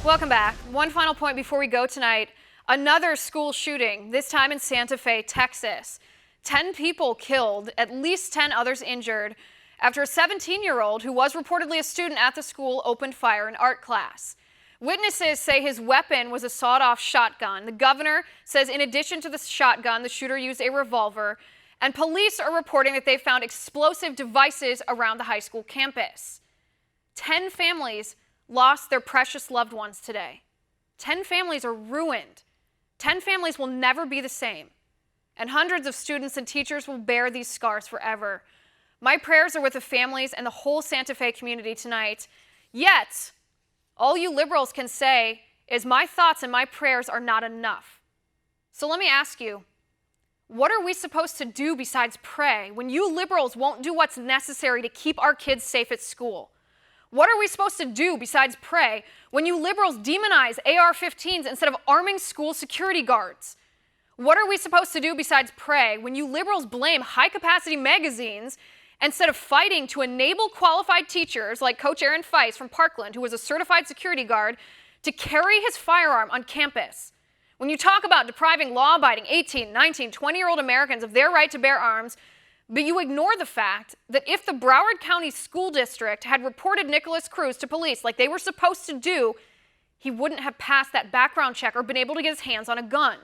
Welcome back. One final point before we go tonight. Another school shooting, this time in Santa Fe, Texas. 10 people killed, at least 10 others injured, after a 17-year-old who was reportedly a student at the school opened fire in art class. Witnesses say his weapon was a sawed-off shotgun. The governor says in addition to the shotgun, the shooter used a revolver. And police are reporting that they found explosive devices around the high school campus. 10 families lost their precious loved ones today. 10 families are ruined. 10 families will never be the same. And hundreds of students and teachers will bear these scars forever. My prayers are with the families and the whole Santa Fe community tonight. Yet, all you liberals can say is my thoughts and my prayers are not enough. So let me ask you, what are we supposed to do besides pray when you liberals won't do what's necessary to keep our kids safe at school? What are we supposed to do besides pray when you liberals demonize AR-15s instead of arming school security guards? What are we supposed to do besides pray when you liberals blame high-capacity magazines instead of fighting to enable qualified teachers like Coach Aaron Feist from Parkland, who was a certified security guard, to carry his firearm on campus? When you talk about depriving law-abiding 18, 19, 20-year-old Americans of their right to bear arms, but you ignore the fact that if the Broward County School District had reported Nicholas Cruz to police like they were supposed to do, he wouldn't have passed that background check or been able to get his hands on a gun.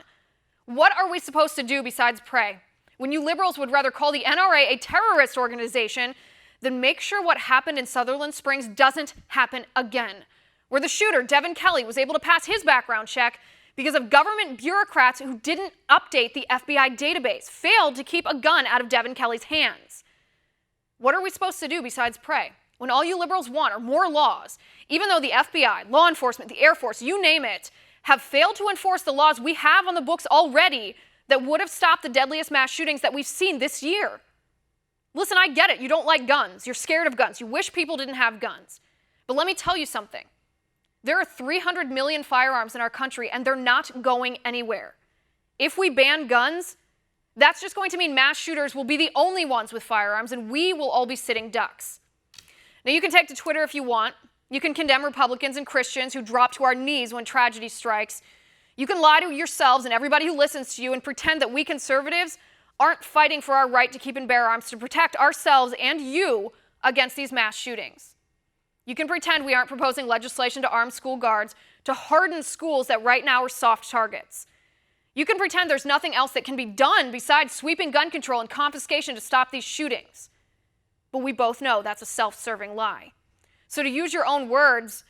What are we supposed to do besides pray when you liberals would rather call the NRA a terrorist organization than make sure what happened in Sutherland Springs doesn't happen again, where the shooter, Devin Kelley, was able to pass his background check because of government bureaucrats who didn't update the FBI database, failed to keep a gun out of Devin Kelley's hands. What are we supposed to do besides pray when all you liberals want are more laws, even though the FBI, law enforcement, the Air Force, you name it, have failed to enforce the laws we have on the books already that would have stopped the deadliest mass shootings that we've seen this year? Listen, I get it. You don't like guns. You're scared of guns. You wish people didn't have guns. But let me tell you something. There are 300 million firearms in our country, and they're not going anywhere. If we ban guns, that's just going to mean mass shooters will be the only ones with firearms, and we will all be sitting ducks. Now, you can take to Twitter if you want. You can condemn Republicans and Christians who drop to our knees when tragedy strikes. You can lie to yourselves and everybody who listens to you and pretend that we conservatives aren't fighting for our right to keep and bear arms to protect ourselves and you against these mass shootings. You can pretend we aren't proposing legislation to arm school guards, to harden schools that right now are soft targets. You can pretend there's nothing else that can be done besides sweeping gun control and confiscation to stop these shootings. But we both know that's a self-serving lie. So to use your own words,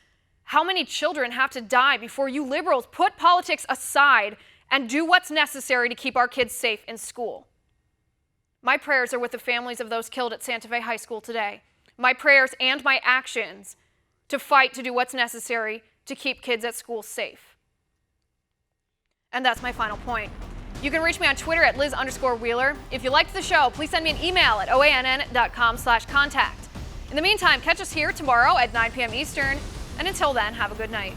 how many children have to die before you liberals put politics aside and do what's necessary to keep our kids safe in school? My prayers are with the families of those killed at Santa Fe High School today. My prayers and my actions to fight to do what's necessary to keep kids at school safe. And that's my final point. You can reach me on Twitter at Liz_Wheeler. If you liked the show, please send me an email at oann.com/contact. In the meantime, catch us here tomorrow at 9 p.m. Eastern. And until then, have a good night.